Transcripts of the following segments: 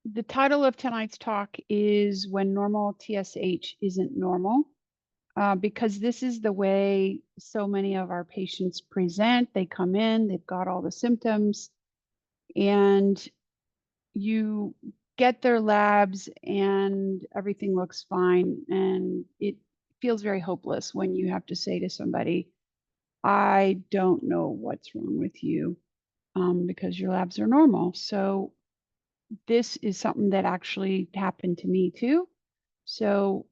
The title of tonight's talk is When Normal TSH Isn't Normal, because this is the way so many of our patients present. They come in, they've got all the symptoms, and you get their labs and everything looks fine. And it feels very hopeless when you have to say to somebody, I don't know what's wrong with you, because your labs are normal. So this is something that actually happened to me too. So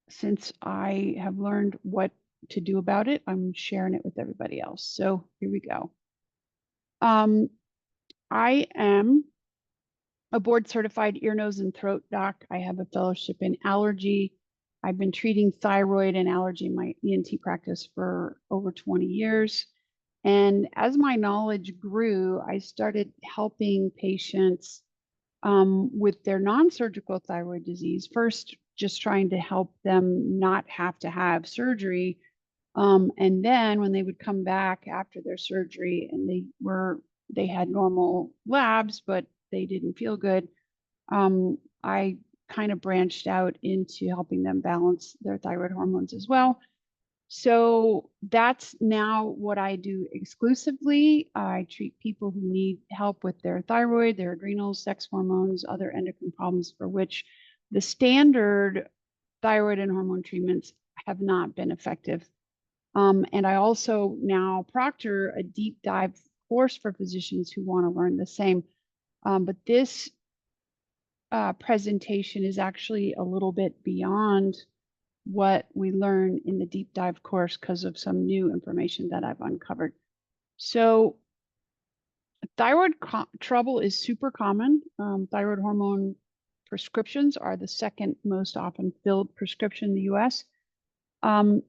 since I have learned what to do about it, I'm sharing it with everybody else. So here we go. I am a board certified ear, nose, and throat doc. I have a fellowship in allergy. I've been treating thyroid and allergy in my ENT practice for over 20 years. And as my knowledge grew, I started helping patients with their non-surgical thyroid disease. First, just trying to help them not have to have surgery. And then when they would come back after their surgery and they had normal labs, but they didn't feel good, I kind of branched out into helping them balance their thyroid hormones as well. So that's now what I do exclusively. I treat people who need help with their thyroid, their adrenals, sex hormones, other endocrine problems for which the standard thyroid and hormone treatments have not been effective. And I also now proctor a deep dive course for physicians who want to learn the same. But this presentation is actually a little bit beyond what we learn in the deep dive course because of some new information that I've uncovered. So thyroid trouble is super common. Thyroid hormone prescriptions are the second most often filled prescription in the US. 10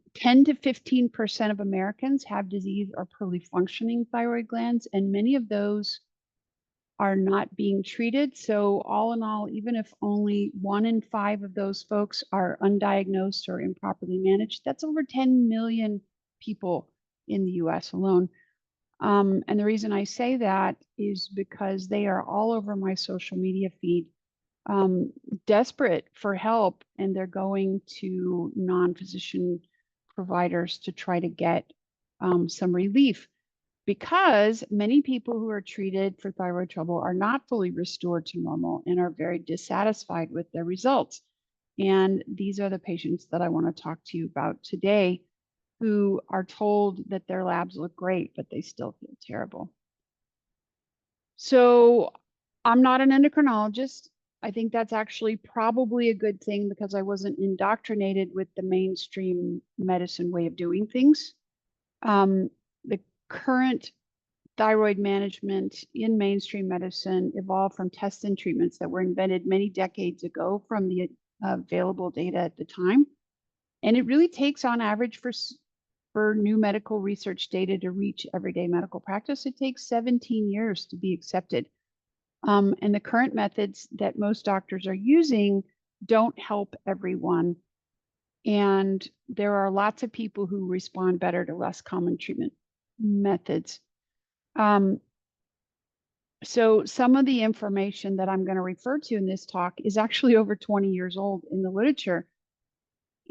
to 15% of Americans have disease or poorly functioning thyroid glands, and many of those are not being treated. So all in all, even if only 1 in 5 of those folks are undiagnosed or improperly managed, that's over 10 million people in the US alone. And the reason I say that is because they are all over my social media feed, desperate for help, and they're going to non-physician providers to try to get some relief, because many people who are treated for thyroid trouble are not fully restored to normal and are very dissatisfied with their results. And these are the patients that I want to talk to you about today, who are told that their labs look great, but they still feel terrible. So I'm not an endocrinologist. I think that's actually probably a good thing because I wasn't indoctrinated with the mainstream medicine way of doing things. The current thyroid management in mainstream medicine evolved from tests and treatments that were invented many decades ago from the available data at the time. And it really takes, on average, for new medical research data to reach everyday medical practice, it takes 17 years to be accepted. And the current methods that most doctors are using don't help everyone. And there are lots of people who respond better to less common treatment methods. So some of the information that I'm going to refer to in this talk is actually over 20 years old in the literature.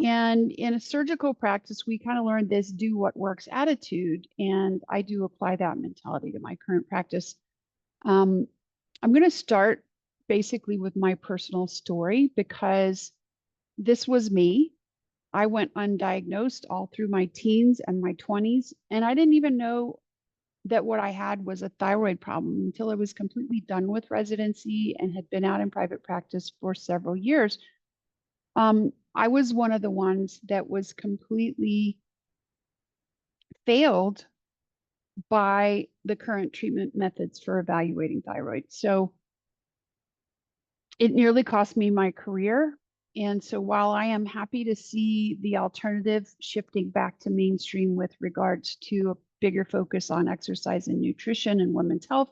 And in a surgical practice, we kind of learned this do what works attitude. And I do apply that mentality to my current practice. I'm going to start basically with my personal story because this was me. I went undiagnosed all through my teens and my 20s, and I didn't even know that what I had was a thyroid problem until I was completely done with residency and had been out in private practice for several years. I was one of the ones that was completely failed by the current treatment methods for evaluating thyroid. So it nearly cost me my career. And so while I am happy to see the alternative shifting back to mainstream with regards to a bigger focus on exercise and nutrition and women's health,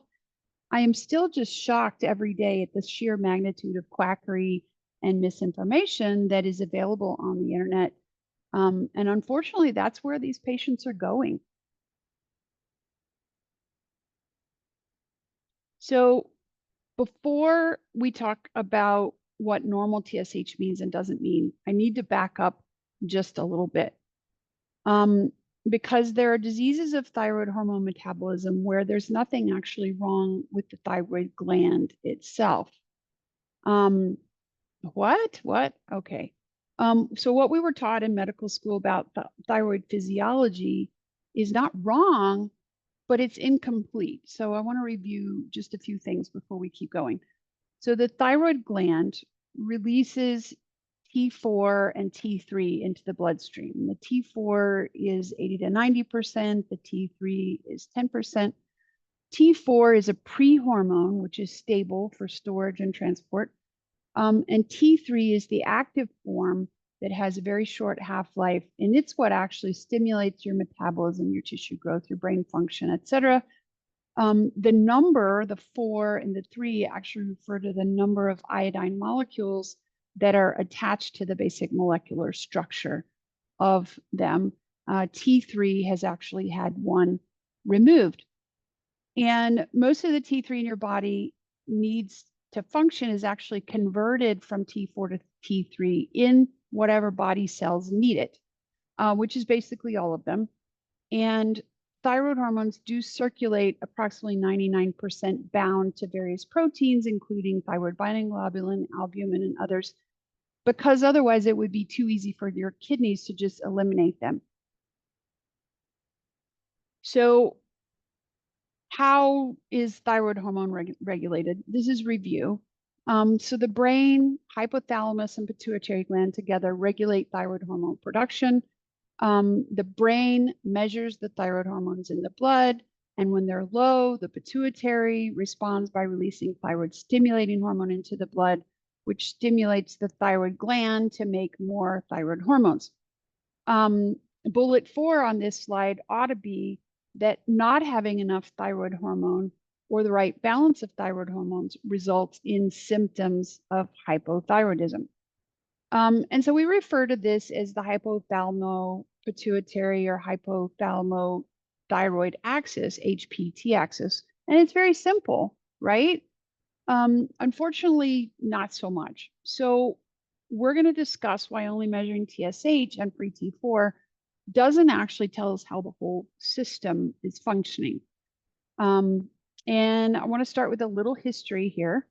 I am still just shocked every day at the sheer magnitude of quackery and misinformation that is available on the internet. And unfortunately, that's where these patients are going. So Before we talk about what normal TSH means and doesn't mean, I need to back up just a little bit. Because there are diseases of thyroid hormone metabolism where there's nothing actually wrong with the thyroid gland itself. What? Okay. So what we were taught in medical school about thyroid physiology is not wrong, but it's incomplete. So I want to review just a few things before we keep going. So the thyroid gland releases T4 and T3 into the bloodstream. The T4 is 80 to 90%, the T3 is 10%. T4 is a pre-hormone, which is stable for storage and transport. And T3 is the active form that has a very short half-life, and it's what actually stimulates your metabolism, your tissue growth, your brain function, etc. The number, the 4 and the 3, actually refer to the number of iodine molecules that are attached to the basic molecular structure of them. T3 has actually had one removed. And most of the T3 in your body needs to function is actually converted from T4 to T3 in whatever body cells need it, which is basically all of them. And thyroid hormones do circulate approximately 99% bound to various proteins, including thyroid binding globulin, albumin, and others, because otherwise it would be too easy for your kidneys to just eliminate them. So how is thyroid hormone regulated? This is review. So the brain, hypothalamus, and pituitary gland together regulate thyroid hormone production. The brain measures the thyroid hormones in the blood, and when they're low, the pituitary responds by releasing thyroid stimulating hormone into the blood, which stimulates the thyroid gland to make more thyroid hormones. Bullet 4 on this slide ought to be that not having enough thyroid hormone or the right balance of thyroid hormones results in symptoms of hypothyroidism. And so we refer to this as the hypothalamo-pituitary or hypothalamo-thyroid axis, HPT axis. And it's very simple, right? Unfortunately, not so much. So we're going to discuss why only measuring TSH and free T4 doesn't actually tell us how the whole system is functioning. And I want to start with a little history here.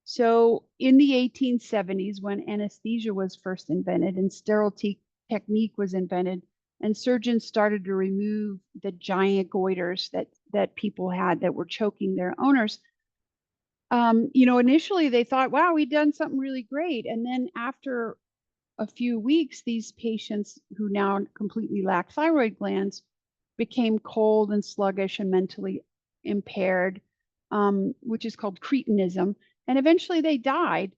So in the 1870s, when anesthesia was first invented and sterile technique was invented, and surgeons started to remove the giant goiters that people had that were choking their owners, initially they thought, wow, we've done something really great. And then after a few weeks, these patients who now completely lack thyroid glands became cold and sluggish and mentally impaired, which is called cretinism. And eventually they died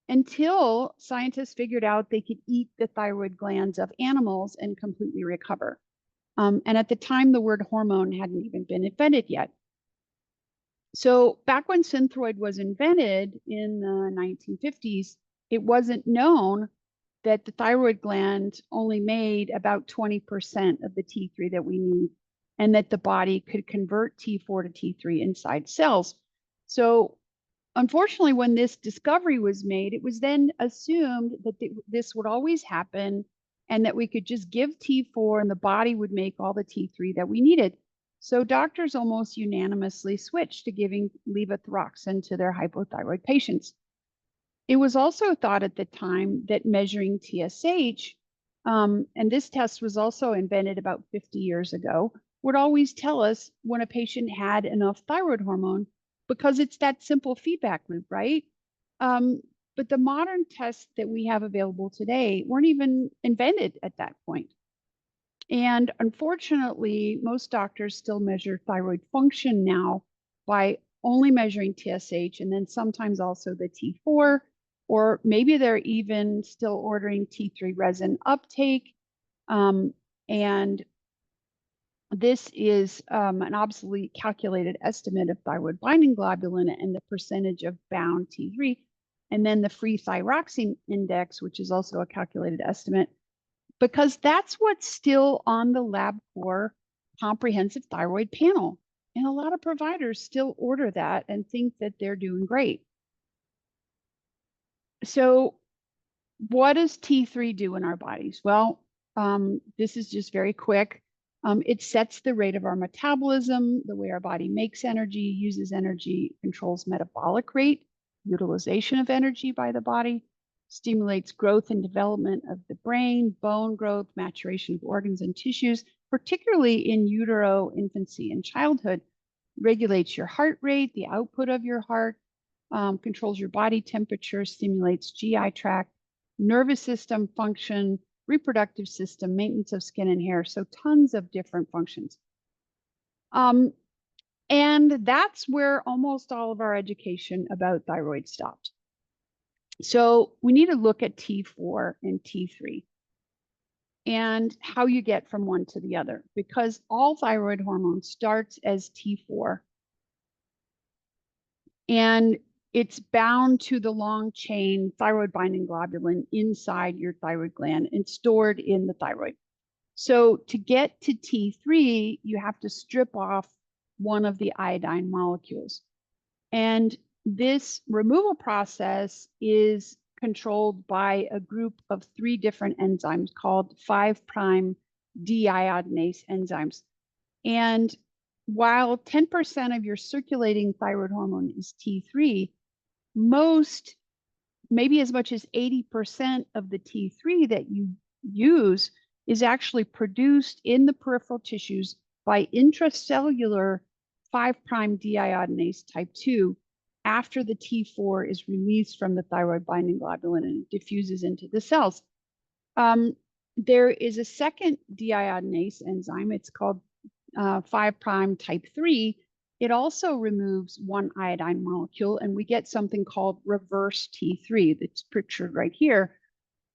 until scientists figured out they could eat the thyroid glands of animals and completely recover. And at the time, the word hormone hadn't even been invented yet. So back when Synthroid was invented in the 1950s, it wasn't known that the thyroid gland only made about 20% of the T3 that we need, and that the body could convert T4 to T3 inside cells. So unfortunately, when this discovery was made, it was then assumed that this would always happen and that we could just give T4 and the body would make all the T3 that we needed. So doctors almost unanimously switched to giving levothyroxine to their hypothyroid patients. It was also thought at the time that measuring TSH, and this test was also invented about 50 years ago, would always tell us when a patient had enough thyroid hormone, because it's that simple feedback loop, right? But the modern tests that we have available today weren't even invented at that point. And unfortunately, most doctors still measure thyroid function now by only measuring TSH and then sometimes also the T4, or maybe they're even still ordering T3 resin uptake. And this is an obsolete calculated estimate of thyroid binding globulin and the percentage of bound T3, and then the free thyroxine index, which is also a calculated estimate, because that's what's still on the LabCorp comprehensive thyroid panel. And a lot of providers still order that and think that they're doing great. So what does T3 do in our bodies? Well, this is just very quick. It sets the rate of our metabolism, the way our body makes energy, uses energy, controls metabolic rate, utilization of energy by the body, stimulates growth and development of the brain, bone growth, maturation of organs and tissues, particularly in utero, infancy, and childhood, regulates your heart rate, the output of your heart, controls your body temperature, stimulates GI tract, nervous system function, reproductive system, maintenance of skin and hair. So tons of different functions. And that's where almost all of our education about thyroid stopped. So we need to look at T4 and T3 and how you get from one to the other, because all thyroid hormone starts as T4. And it's bound to the long chain thyroid binding globulin inside your thyroid gland and stored in the thyroid. So to get to T3, you have to strip off one of the iodine molecules. And this removal process is controlled by a group of 3 different enzymes called 5' deiodinase enzymes. And while 10% of your circulating thyroid hormone is T3, most, maybe as much as 80% of the T3 that you use is actually produced in the peripheral tissues by intracellular 5' deiodinase type 2 after the T4 is released from the thyroid binding globulin and it diffuses into the cells. There is a second deiodinase enzyme. It's called 5' type 3. It also removes one iodine molecule, and we get something called reverse T3 that's pictured right here.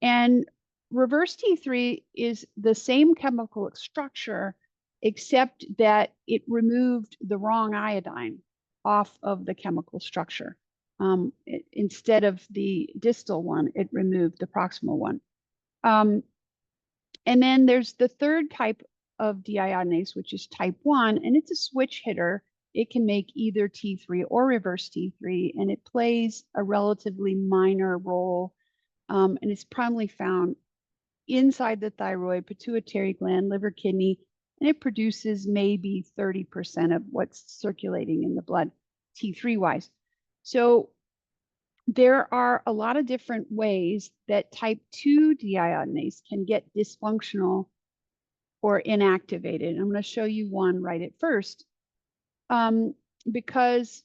And reverse T3 is the same chemical structure, except that it removed the wrong iodine off of the chemical structure. Instead of the distal one, it removed the proximal one. And then there's the third type of deiodinase, which is type 1, and it's a switch hitter. It can make either T3 or reverse T3, and it plays a relatively minor role, and it's primarily found inside the thyroid, pituitary gland, liver, kidney, and it produces maybe 30% of what's circulating in the blood, T3-wise. So there are a lot of different ways that type 2 deiodinase can get dysfunctional or inactivated. I'm going to show you one right at first, because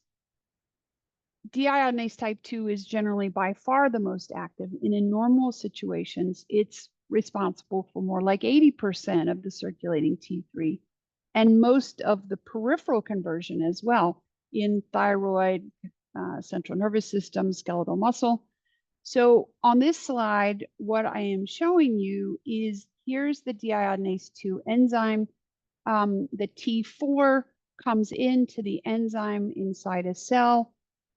deiodinase type 2 is generally by far the most active. And in normal situations, it's responsible for more like 80% of the circulating T3 and most of the peripheral conversion as well in thyroid, central nervous system, skeletal muscle. So on this slide, what I am showing you is here's the deiodinase 2 enzyme. The T4 comes into the enzyme inside a cell.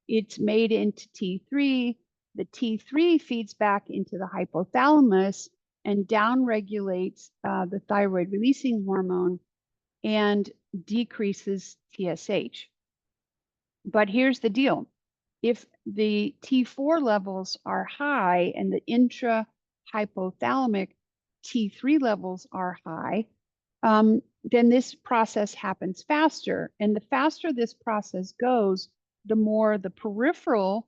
It's made into T3. The T3 feeds back into the hypothalamus and downregulates the thyroid releasing hormone and decreases TSH. But here's the deal. If the T4 levels are high and the intrahypothalamic T3 levels are high, then this process happens faster. And the faster this process goes, the more the peripheral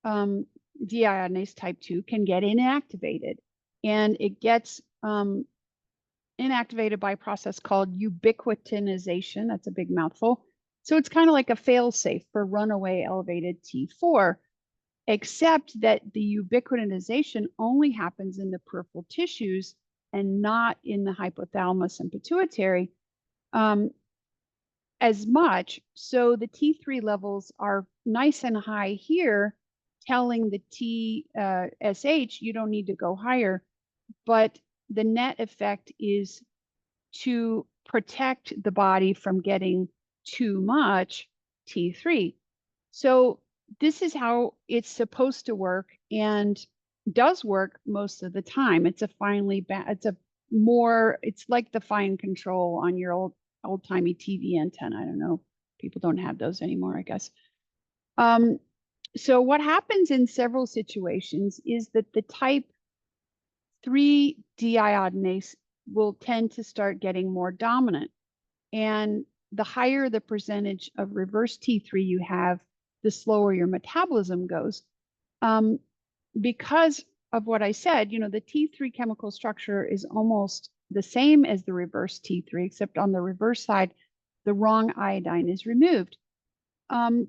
deiodinase type 2 can get inactivated. And it gets inactivated by a process called ubiquitination. That's a big mouthful. So it's kind of like a fail-safe for runaway elevated T4, except that the ubiquitination only happens in the peripheral tissues and not in the hypothalamus and pituitary as much. So the T3 levels are nice and high here, telling the TSH you don't need to go higher. But the net effect is to protect the body from getting too much T3. So this is how it's supposed to work and does work most of the time. It's a it's like the fine control on your old-timey TV antenna. I don't know People don't have those anymore, I guess. So what happens in several situations is that the type 3 deiodinase will tend to start getting more dominant. And the higher the percentage of reverse T3 you have, the slower your metabolism goes. Because of what I said, the T3 chemical structure is almost the same as the reverse T3, except on the reverse side, the wrong iodine is removed.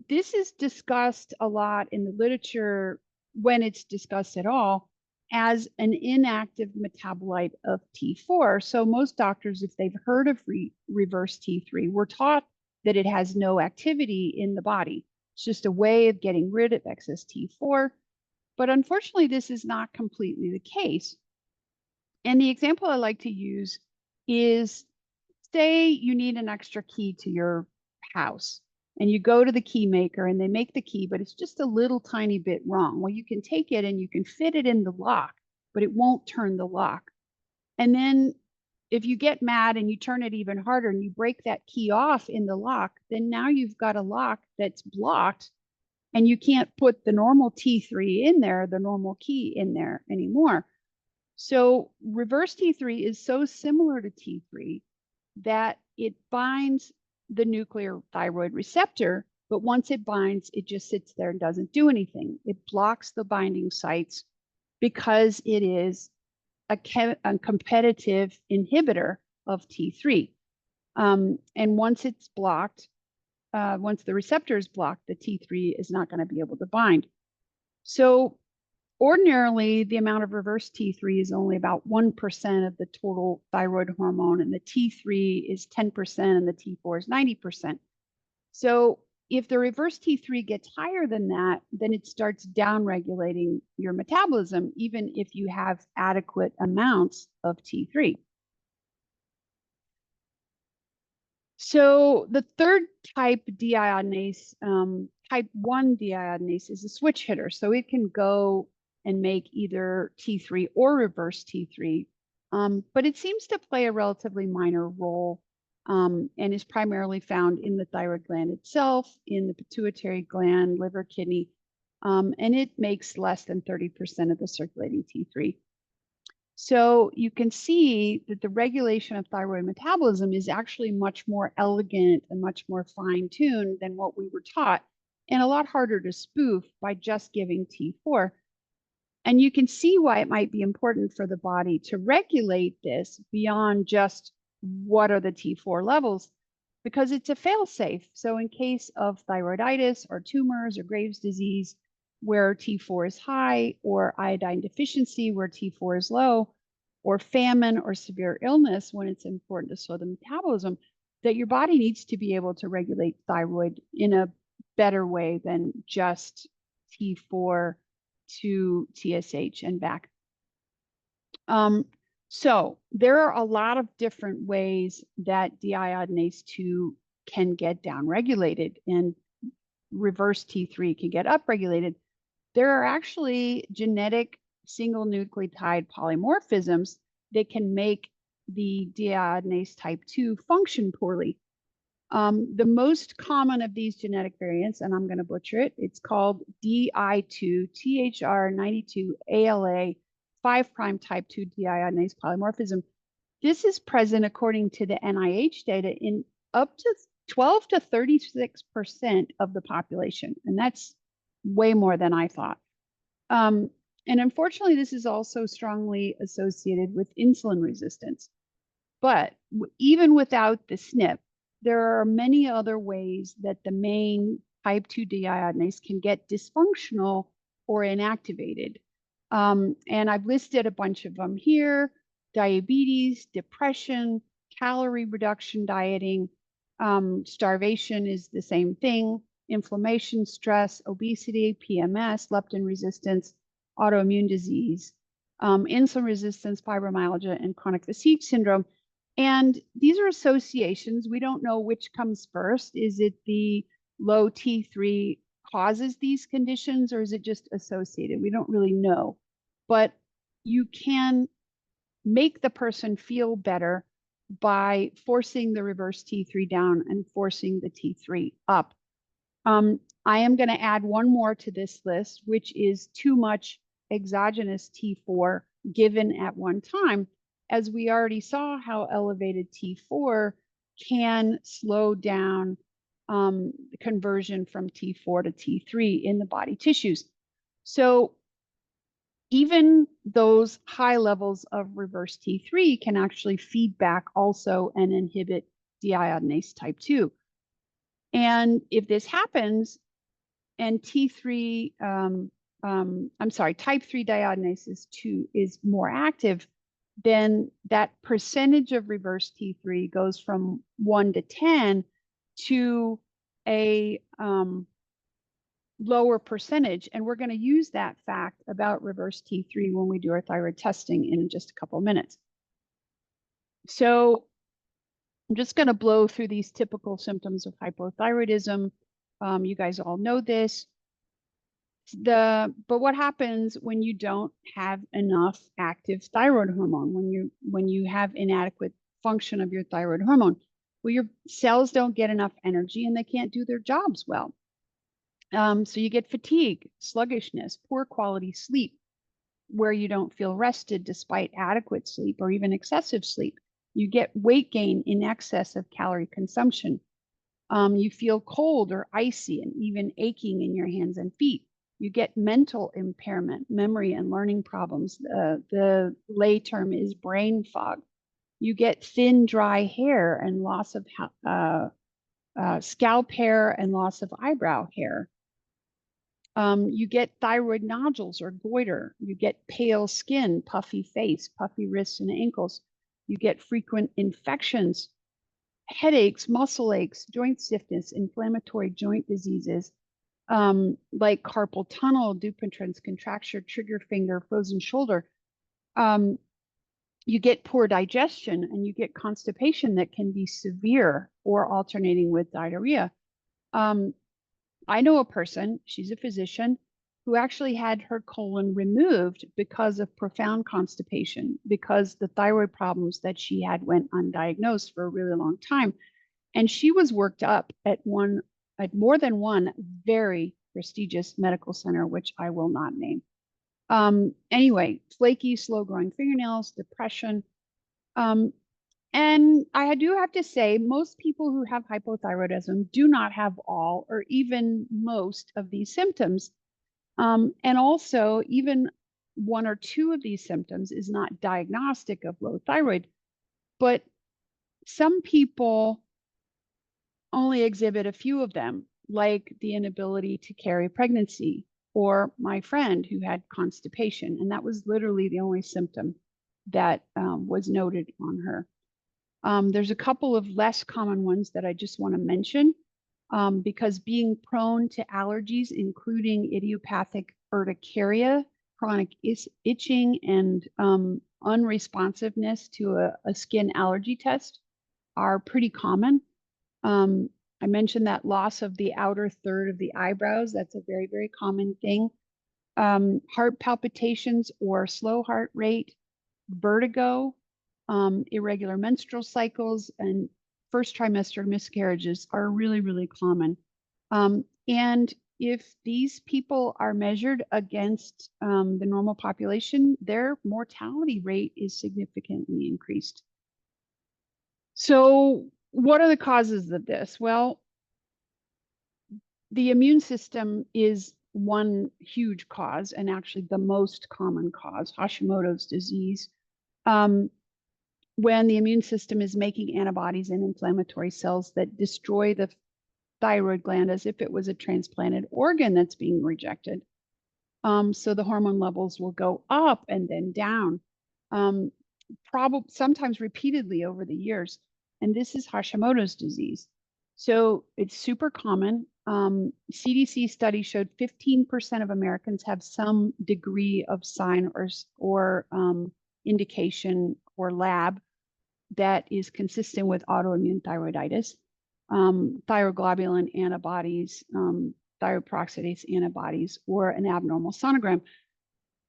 This is discussed a lot in the literature, when it's discussed at all, as an inactive metabolite of T4. So most doctors, if they've heard of reverse T3, were taught that it has no activity in the body. It's just a way of getting rid of excess T4. But unfortunately, this is not completely the case. And the example I like to use is, say you need an extra key to your house, and you go to the key maker and they make the key, but it's just a little tiny bit wrong. Well, you can take it and you can fit it in the lock, but it won't turn the lock. And then if you get mad and you turn it even harder and you break that key off in the lock, then now you've got a lock that's blocked and you can't put the normal T3 in there, the normal key in there anymore. So reverse T3 is so similar to T3 that it binds the nuclear thyroid receptor, but once it binds, it just sits there and doesn't do anything. It blocks the binding sites because it is a competitive inhibitor of T3. And once it's blocked, once the receptor is blocked, the T3 is not going to be able to bind. So ordinarily, the amount of reverse T3 is only about 1% of the total thyroid hormone, and the T3 is 10% and the T4 is 90%. So if the reverse T3 gets higher than that, then it starts downregulating your metabolism, even if you have adequate amounts of T3. So the third type deiodinase, type 1 deiodinase, is a switch hitter. So it can go and make either T3 or reverse T3, but it seems to play a relatively minor role, and is primarily found in the thyroid gland itself, in the pituitary gland, liver, kidney, and it makes less than 30% of the circulating T3. So you can see that the regulation of thyroid metabolism is actually much more elegant and much more fine-tuned than what we were taught, and a lot harder to spoof by just giving T4. And you can see why it might be important for the body to regulate this beyond just what are the T4 levels, because it's a fail-safe. So in case of thyroiditis or tumors or Graves' disease, where T4 is high, or iodine deficiency where T4 is low, or famine or severe illness when it's important to slow the metabolism, that your body needs to be able to regulate thyroid in a better way than just T4 to TSH and back. So there are a lot of different ways that deiodinase 2 can get downregulated and reverse T3 can get upregulated. There are actually genetic single nucleotide polymorphisms that can make the deiodinase type 2 function poorly. The most common of these genetic variants, and I'm going to butcher it, it's called DI2THR92ALA 5' type 2 deiodinase polymorphism. This is present, according to the NIH data, in up to 12 to 36% of the population, and that's way more than I thought. And unfortunately, this is also strongly associated with insulin resistance. But even without the SNP, there are many other ways that the main type 2 deiodinase can get dysfunctional or inactivated. And I've listed a bunch of them here: diabetes, depression, calorie reduction dieting, starvation is the same thing, inflammation, stress, obesity, PMS, leptin resistance, autoimmune disease, insulin resistance, fibromyalgia, and chronic fatigue syndrome. And these are associations. We don't know which comes first. Is it the low T3 causes these conditions, or is it just associated? We don't really know. But you can make the person feel better by forcing the reverse T3 down and forcing the T3 up. I am going to add one more to this list, which is too much exogenous T4 given at one time, as we already saw how elevated T4 can slow down conversion from T4 to T3 in the body tissues. So even those high levels of reverse T3 can actually feed back also and inhibit deiodinase type 2. And if this happens, and T3, type 3 deiodinase 2 is more active, then that percentage of reverse T3 goes from 1 to 10 to a lower percentage. And we're going to use that fact about reverse T3 when we do our thyroid testing in just a couple of minutes. So I'm just going to blow through these typical symptoms of hypothyroidism. You guys all know this. But what happens when you don't have enough active thyroid hormone, when you have inadequate function of your thyroid hormone? Well, your cells don't get enough energy and they can't do their jobs well. So you get fatigue, sluggishness, poor quality sleep, where you don't feel rested despite adequate sleep or even excessive sleep. You get weight gain in excess of calorie consumption. You feel cold or icy and even aching in your hands and feet. You get mental impairment, memory and learning problems. The lay term is brain fog. You get thin, dry hair and loss of scalp hair and loss of eyebrow hair. You get thyroid nodules or goiter. You get pale skin, puffy face, puffy wrists and ankles. You get frequent infections, headaches, muscle aches, joint stiffness, inflammatory joint diseases, like carpal tunnel, Dupuytren's contracture, trigger finger, frozen shoulder. You get poor digestion and you get constipation that can be severe or alternating with diarrhea. I know a person, she's a physician, who actually had her colon removed because of profound constipation, because the thyroid problems that she had went undiagnosed for a really long time. And she was worked up at more than one very prestigious medical center, which I will not name. Anyway, flaky, slow-growing fingernails, depression. And I do have to say, most people who have hypothyroidism do not have all or even most of these symptoms. And also, even one or two of these symptoms is not diagnostic of low thyroid. But some people only exhibit a few of them, like the inability to carry pregnancy, or my friend who had constipation. And that was literally the only symptom that was noted on her. There's a couple of less common ones that I just want to mention, because being prone to allergies, including idiopathic urticaria, chronic itching, and unresponsiveness to a skin allergy test are pretty common. I mentioned that loss of the outer third of the eyebrows. That's a very, very common thing. Heart palpitations or slow heart rate, vertigo, irregular menstrual cycles, and first trimester miscarriages are really, really common. And if these people are measured against the normal population, their mortality rate is significantly increased. So what are the causes of this? Well, the immune system is one huge cause, and actually the most common cause, Hashimoto's disease. When the immune system is making antibodies in inflammatory cells that destroy the thyroid gland as if it was a transplanted organ that's being rejected. So the hormone levels will go up and then down, sometimes repeatedly over the years. And this is Hashimoto's disease. So it's super common. CDC study showed 15% of Americans have some degree of sign or indication or lab that is consistent with autoimmune thyroiditis, thyroglobulin antibodies, thyroid peroxidase antibodies, or an abnormal sonogram.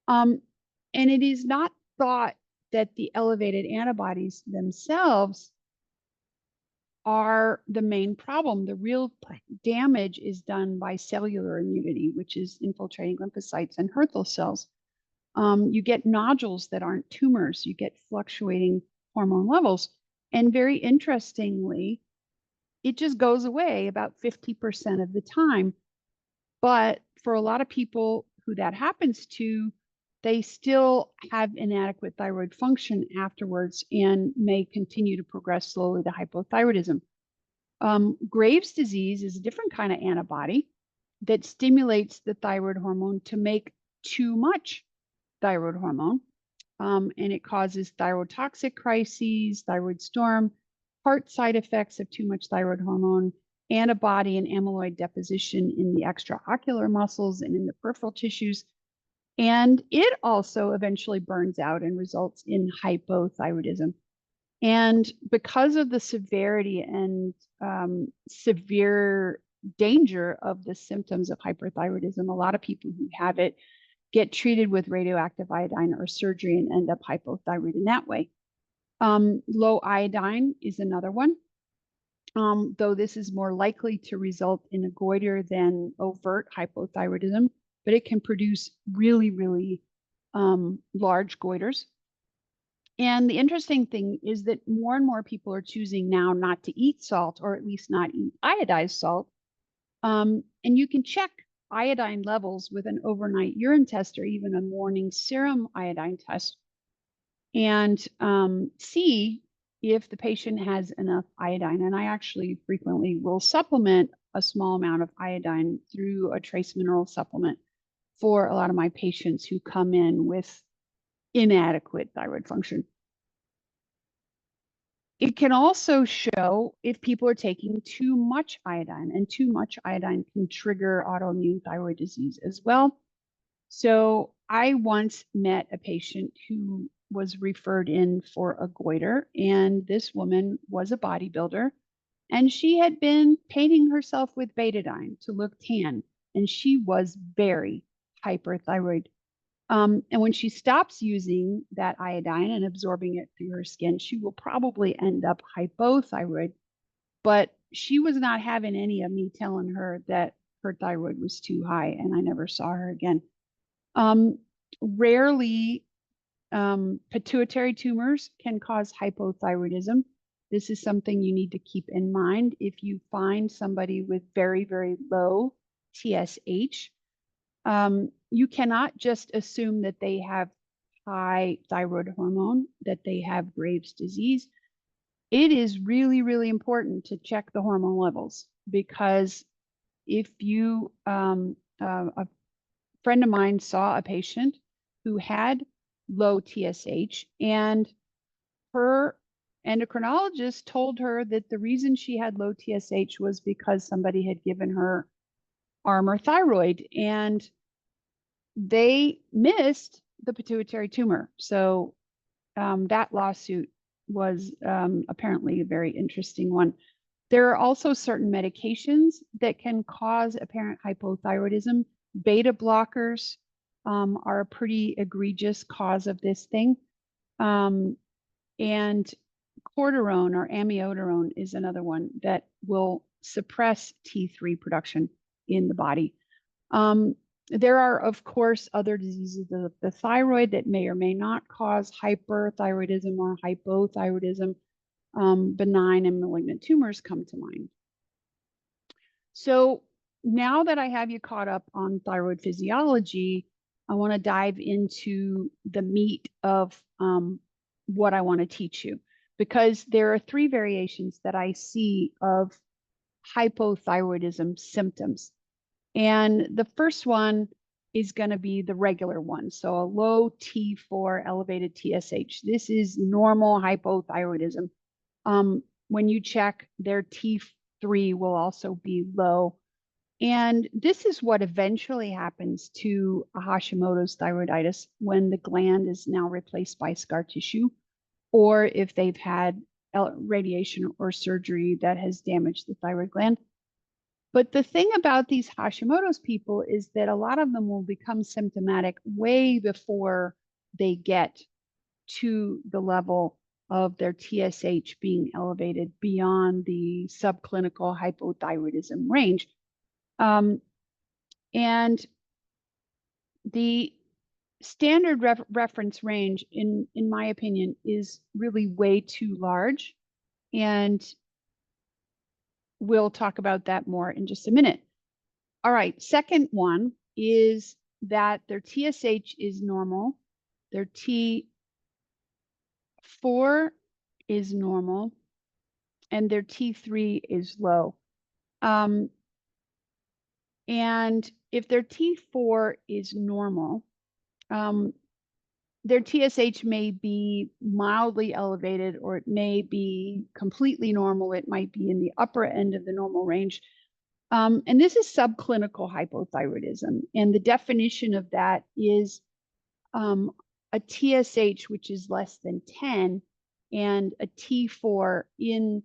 And it is not thought that the elevated antibodies themselves are the main problem. The real damage is done by cellular immunity, which is infiltrating lymphocytes and Hürthle cells. You get nodules that aren't tumors. You get fluctuating hormone levels. And very interestingly, it just goes away about 50% of the time. But for a lot of people who that happens to, they still have inadequate thyroid function afterwards and may continue to progress slowly to hypothyroidism. Graves' disease is a different kind of antibody that stimulates the thyroid hormone to make too much thyroid hormone. And it causes thyrotoxic crises, thyroid storm, heart side effects of too much thyroid hormone, antibody and amyloid deposition in the extraocular muscles and in the peripheral tissues. And it also eventually burns out and results in hypothyroidism. And because of the severity and severe danger of the symptoms of hyperthyroidism, a lot of people who have it get treated with radioactive iodine or surgery and end up hypothyroid in that way. Low iodine is another one, though this is more likely to result in a goiter than overt hypothyroidism, but it can produce really, really large goiters. And the interesting thing is that more and more people are choosing now not to eat salt, or at least not eat iodized salt. And you can check iodine levels with an overnight urine test or even a morning serum iodine test and see if the patient has enough iodine. And I actually frequently will supplement a small amount of iodine through a trace mineral supplement for a lot of my patients who come in with inadequate thyroid function. It can also show if people are taking too much iodine, and too much iodine can trigger autoimmune thyroid disease as well. So I once met a patient who was referred in for a goiter, and this woman was a bodybuilder, and she had been painting herself with betadine to look tan, and she was very hyperthyroid. And when she stops using that iodine and absorbing it through her skin, she will probably end up hypothyroid. But she was not having any of me telling her that her thyroid was too high, and I never saw her again. Rarely, pituitary tumors can cause hypothyroidism. This is something you need to keep in mind if you find somebody with very, very low TSH. You cannot just assume that they have high thyroid hormone, that they have Graves' disease. It is really, really important to check the hormone levels, because if you, a friend of mine saw a patient who had low TSH, and her endocrinologist told her that the reason she had low TSH was because somebody had given her Armour thyroid, and they missed the pituitary tumor. So that lawsuit was apparently a very interesting one. There are also certain medications that can cause apparent hypothyroidism. Beta blockers are a pretty egregious cause of this thing. And cortisone or amiodarone is another one that will suppress T3 production in the body. There are, of course, other diseases of the thyroid that may or may not cause hyperthyroidism or hypothyroidism. Benign and malignant tumors come to mind. So now that I have you caught up on thyroid physiology, I want to dive into the meat of what I want to teach you, because there are 3 variations that I see of hypothyroidism symptoms. And the first one is going to be the regular one. So a low T4, elevated TSH. This is normal hypothyroidism. When you check, their T3 will also be low. And this is what eventually happens to a Hashimoto's thyroiditis when the gland is now replaced by scar tissue, or if they've had radiation or surgery that has damaged the thyroid gland. But the thing about these Hashimoto's people is that a lot of them will become symptomatic way before they get to the level of their TSH being elevated beyond the subclinical hypothyroidism range. And the standard reference range, in my opinion, is really way too large. And we'll talk about that more in just a minute. All right, second one is that their TSH is normal, their T4 is normal, and their T3 is low. And if their T4 is normal, their TSH may be mildly elevated, or it may be completely normal. It might be in the upper end of the normal range. And this is subclinical hypothyroidism. And the definition of that is a TSH, which is less than 10, and a T4 in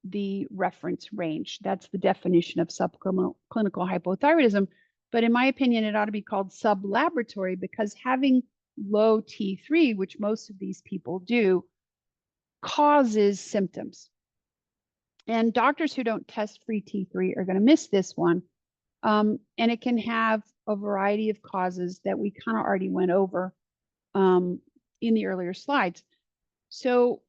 the reference range. That's the definition of subclinical hypothyroidism. But in my opinion, it ought to be called sublaboratory, because having low T3, which most of these people do, causes symptoms. And doctors who don't test free T3 are going to miss this one. And it can have a variety of causes that we kind of already went over in the earlier slides. So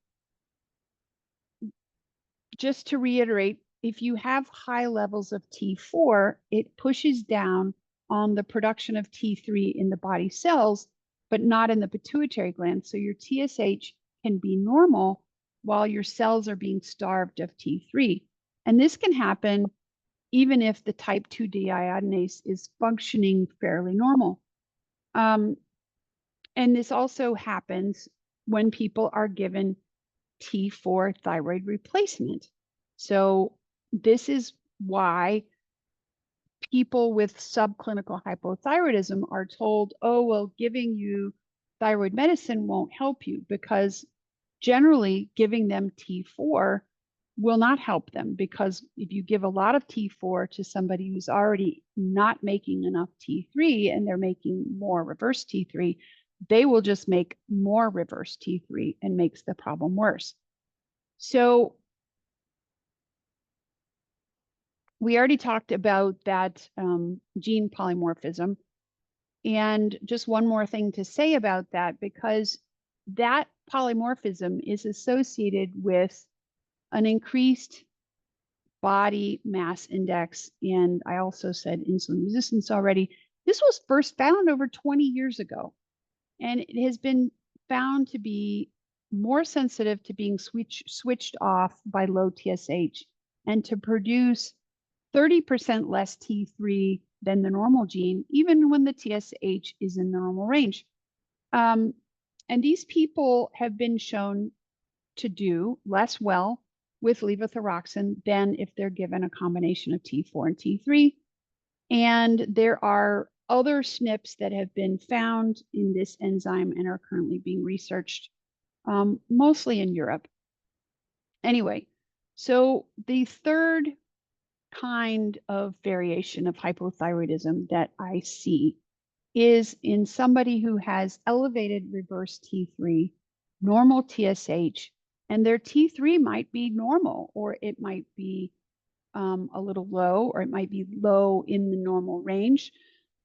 just to reiterate, if you have high levels of T4, it pushes down on the production of T3 in the body cells, but not in the pituitary gland. So your TSH can be normal while your cells are being starved of T3. And this can happen even if the type 2 deiodinase is functioning fairly normal. And this also happens when people are given T4 thyroid replacement. So this is why people with subclinical hypothyroidism are told, oh, well, giving you thyroid medicine won't help you, because generally giving them T4 will not help them, because if you give a lot of T4 to somebody who's already not making enough T3 and they're making more reverse T3, they will just make more reverse T3 and makes the problem worse. So we already talked about that gene polymorphism. And just one more thing to say about that, because that polymorphism is associated with an increased body mass index. And I also said insulin resistance already. This was first found over 20 years ago. And it has been found to be more sensitive to being switched off by low TSH and to produce 30% less T3 than the normal gene, even when the TSH is in the normal range. And these people have been shown to do less well with levothyroxine than if they're given a combination of T4 and T3. And there are other SNPs that have been found in this enzyme and are currently being researched, mostly in Europe. Anyway, so the third kind of variation of hypothyroidism that I see is in somebody who has elevated reverse T3, normal TSH, and their T3 might be normal, or it might be a little low, or it might be low in the normal range.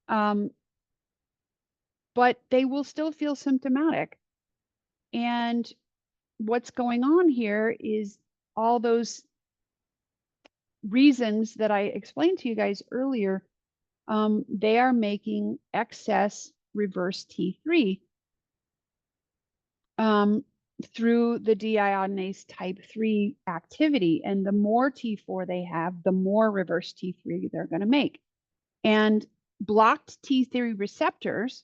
But they will still feel symptomatic. And what's going on here is all those reasons that I explained to you guys earlier, they are making excess reverse T3 through the deiodinase type 3 activity. And the more T4 they have, the more reverse T3 they're going to make. And blocked T3 receptors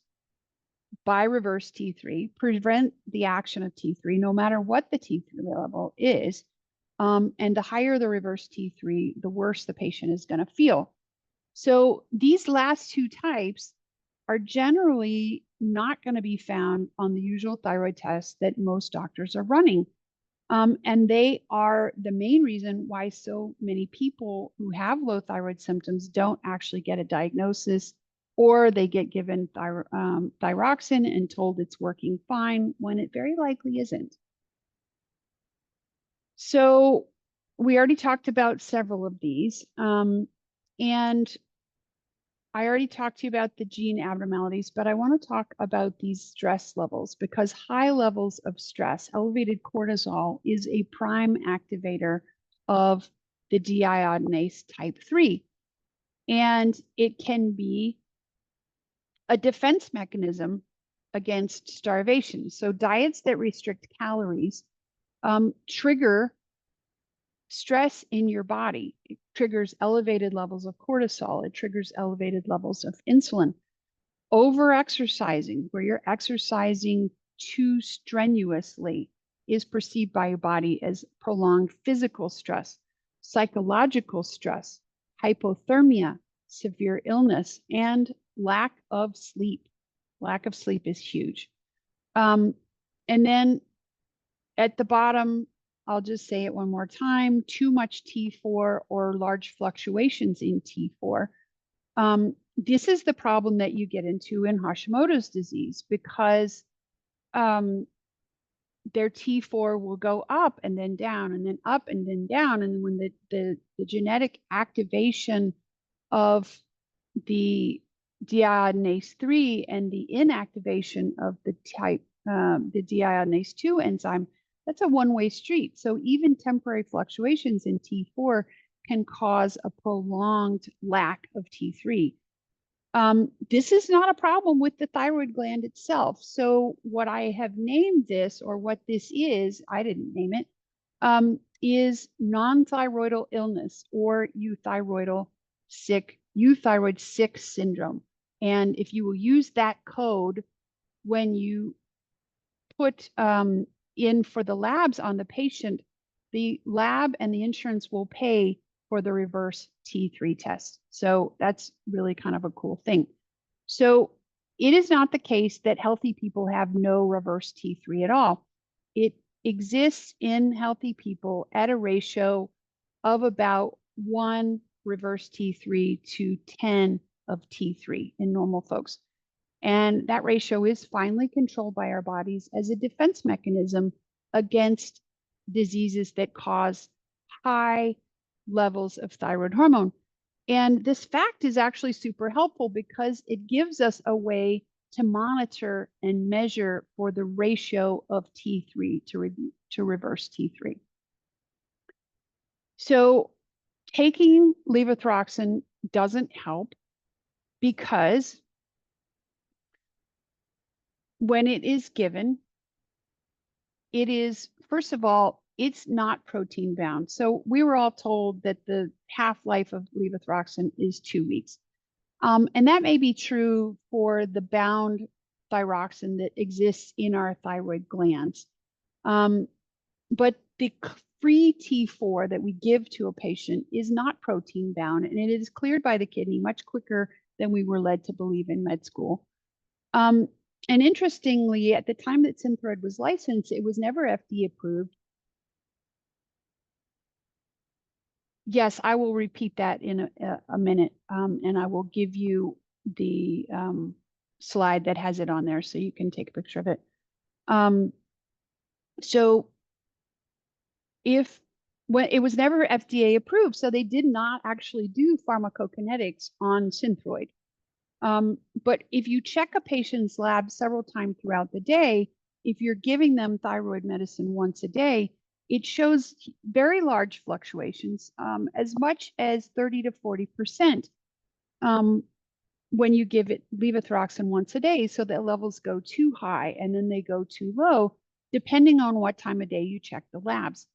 by reverse T3 prevent the action of T3, no matter what the T3 level is. And the higher the reverse T3, the worse the patient is going to feel. So these last two types are generally not going to be found on the usual thyroid tests that most doctors are running. And they are the main reason why so many people who have low thyroid symptoms don't actually get a diagnosis or they get given thyroxine and told it's working fine when it very likely isn't. So we already talked about several of these. And I already talked to you about the gene abnormalities, but I want to talk about these stress levels because high levels of stress, elevated cortisol, is a prime activator of the deiodinase type 3. And it can be a defense mechanism against starvation. So diets that restrict calories trigger stress in your body. It triggers elevated levels of cortisol. It triggers elevated levels of insulin. Over-exercising, where you're exercising too strenuously, is perceived by your body as prolonged physical stress, psychological stress, hypothermia, severe illness, and lack of sleep. Lack of sleep is huge. And then at the bottom, I'll just say it one more time, too much T4 or large fluctuations in T4. This is the problem that you get into in Hashimoto's disease because their T4 will go up and then down and then up and then down. And when the genetic activation of the deiodinase 3 and the inactivation of the deiodinase 2 enzyme, that's a one-way street. So even temporary fluctuations in T4 can cause a prolonged lack of T3. This is not a problem with the thyroid gland itself. So what I have named this, or what this is, I didn't name it, is non-thyroidal illness or euthyroid sick syndrome. And if you will use that code when you put in for the labs on the patient, the lab and the insurance will pay for the reverse T3 test. So that's really kind of a cool thing. So it is not the case that healthy people have no reverse T3 at all. It exists in healthy people at a ratio of about 1 reverse T3 to 10 of T3 in normal folks. And that ratio is finely controlled by our bodies as a defense mechanism against diseases that cause high levels of thyroid hormone. And this fact is actually super helpful because it gives us a way to monitor and measure for the ratio of T3 to reverse T3. So taking levothyroxine doesn't help because when it is given, it is, first of all, it's not protein bound. So we were all told that the half-life of levothyroxine is 2 weeks. And that may be true for the bound thyroxine that exists in our thyroid glands. But the free T4 that we give to a patient is not protein bound, and it is cleared by the kidney much quicker than we were led to believe in med school. And interestingly, at the time that Synthroid was licensed, it was never FDA approved. Yes, I will repeat that in a minute, and I will give you the slide that has it on there so you can take a picture of it. So when it was never FDA approved, so they did not actually do pharmacokinetics on Synthroid. But if you check a patient's lab several times throughout the day, if you're giving them thyroid medicine once a day, it shows very large fluctuations, as much as 30 to 40%, when you give it levothyroxine once a day, so that levels go too high and then they go too low, depending on what time of day you check the labs.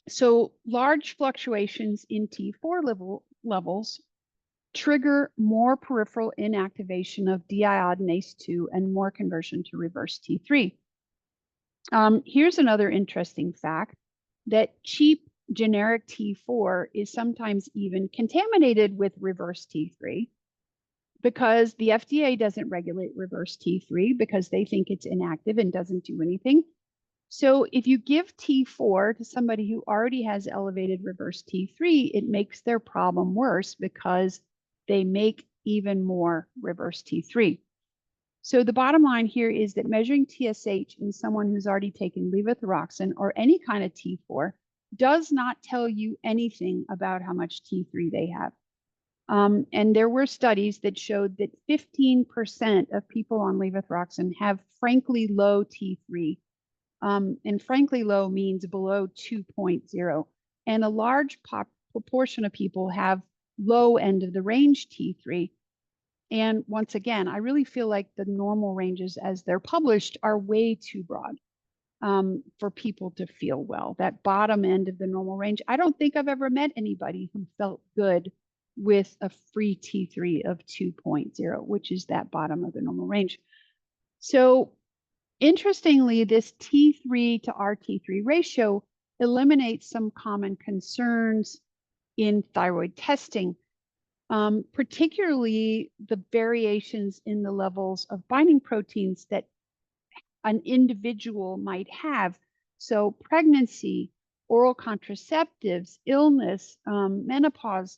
So large fluctuations in T4 levels trigger more peripheral inactivation of deiodinase 2 and more conversion to reverse T3. Here's another interesting fact, that cheap generic T4 is sometimes even contaminated with reverse T3 because the FDA doesn't regulate reverse T3 because they think it's inactive and doesn't do anything. So if you give T4 to somebody who already has elevated reverse T3, it makes their problem worse because they make even more reverse T3. So the bottom line here is that measuring TSH in someone who's already taken levothyroxine or any kind of T4 does not tell you anything about how much T3 they have. And there were studies that showed that 15% of people on levothyroxine have frankly low T3. And frankly low means below 2.0. And a large proportion of people have low end of the range T3. And once again, I really feel like the normal ranges as they're published are way too broad for people to feel well. That bottom end of the normal range, I don't think I've ever met anybody who felt good with a free T3 of 2.0, which is that bottom of the normal range. So interestingly, this T3 to RT3 ratio eliminates some common concerns in thyroid testing. Particularly the variations in the levels of binding proteins that an individual might have. So pregnancy, oral contraceptives, illness, menopause,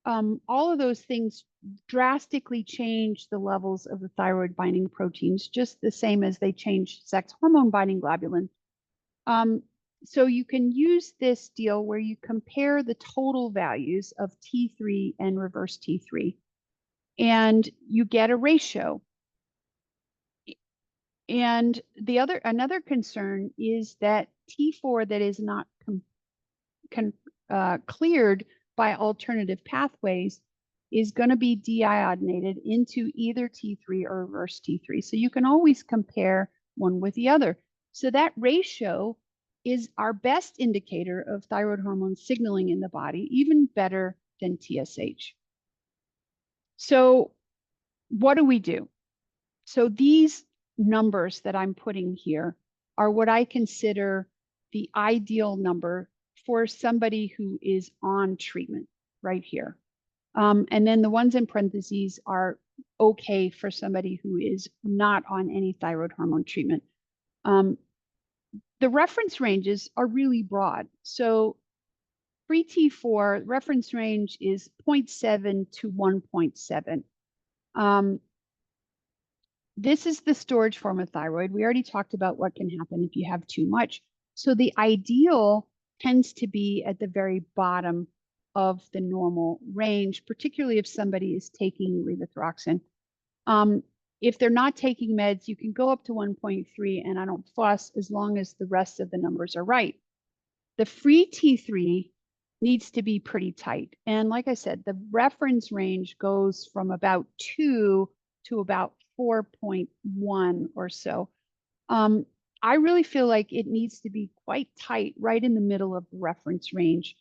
all of those things drastically change the levels of the thyroid binding proteins, just the same as they change sex hormone binding globulin. So you can use this deal where you compare the total values of T3 and reverse T3, and you get a ratio. And another concern is that T4 that is not cleared by alternative pathways is going to be deiodinated into either T3 or reverse T3. So you can always compare one with the other. So that ratio is our best indicator of thyroid hormone signaling in the body, even better than TSH. So what do we do? So these numbers that I'm putting here are what I consider the ideal number for somebody who is on treatment right here. And then the ones in parentheses are okay for somebody who is not on any thyroid hormone treatment. The reference ranges are really broad. So free T4 reference range is 0.7 to 1.7. This is the storage form of thyroid. We already talked about what can happen if you have too much. So the ideal tends to be at the very bottom of the normal range, particularly if somebody is taking levothyroxine. If they're not taking meds, you can go up to 1.3, and I don't fuss as long as the rest of the numbers are right. The free T3 needs to be pretty tight. And like I said, the reference range goes from about 2 to about 4.1 or so. I really feel like it needs to be quite tight, right in the middle of the reference range.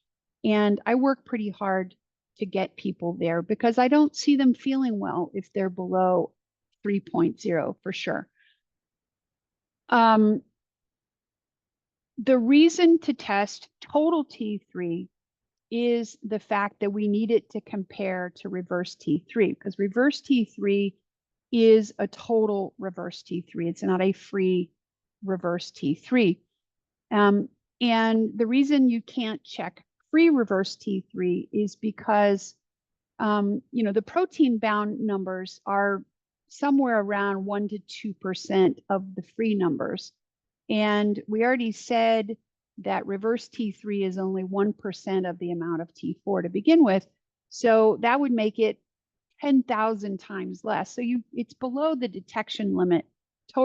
And I work pretty hard to get people there because I don't see them feeling well if they're below 3.0 for sure. The reason to test total T3 is the fact that we need it to compare to reverse T3, because reverse T3 is a total reverse T3. It's not a free reverse T3. And the reason you can't check free reverse T3 is because the protein bound numbers are somewhere around 1 to 2% of the free numbers. And we already said that reverse T3 is only 1% of the amount of T4 to begin with. So that would make it 10,000 times less. So it's below the detection limit.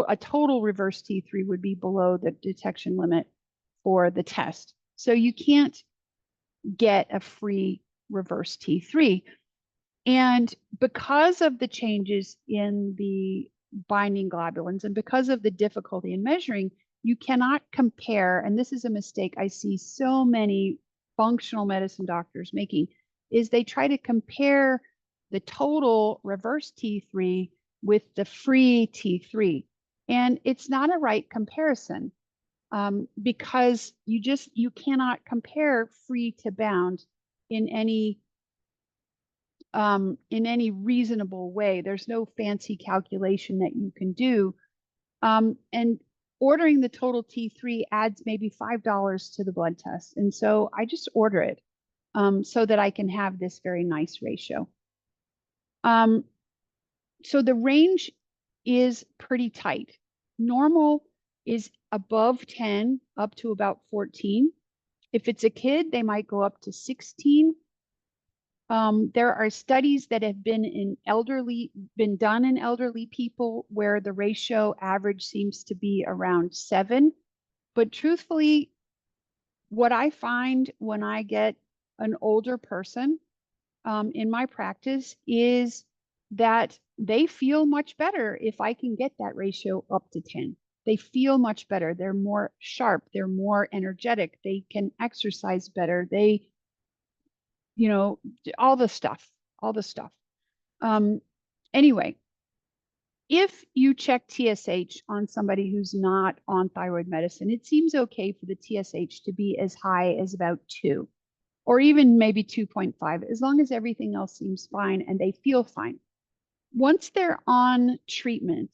A total reverse T3 would be below the detection limit for the test. So you can't get a free reverse T3. And because of the changes in the binding globulins and because of the difficulty in measuring, you cannot compare, and this is a mistake I see so many functional medicine doctors making, is they try to compare the total reverse T3 with the free T3. And it's not a right comparison because you cannot compare free to bound in any reasonable way. There's no fancy calculation that you can do. And ordering the total T3 adds maybe $5 to the blood test. And so I just order it so that I can have this very nice ratio. So the range is pretty tight. Normal is above 10 up to about 14. If it's a kid, they might go up to 16. There are studies that have been done in elderly people where the ratio average seems to be around 7. But truthfully, what I find when I get an older person in my practice is that they feel much better if I can get that ratio up to 10. They feel much better. They're more sharp. They're more energetic. They can exercise better. They, all the stuff, all the stuff. Anyway, if you check TSH on somebody who's not on thyroid medicine, it seems okay for the TSH to be as high as about 2 or even maybe 2.5, as long as everything else seems fine and they feel fine. Once they're on treatment,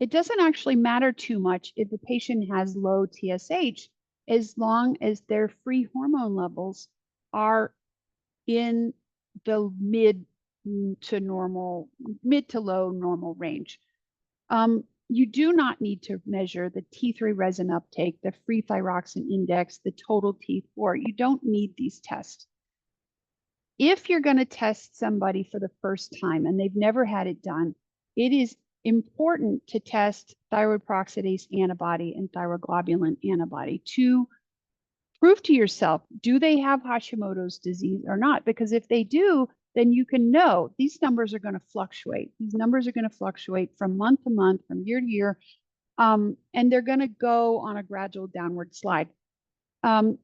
it doesn't actually matter too much if the patient has low TSH, as long as their free hormone levels are in the mid to low normal range. You do not need to measure the T3 resin uptake, the free thyroxine index, the total T4. You don't need these tests. If you're going to test somebody for the first time and they've never had it done, it is important to test thyroid peroxidase antibody and thyroglobulin antibody to prove to yourself, do they have Hashimoto's disease or not? Because if they do, then you can know these numbers are going to fluctuate. These numbers are going to fluctuate from month to month, from year to year, and they're going to go on a gradual downward slide.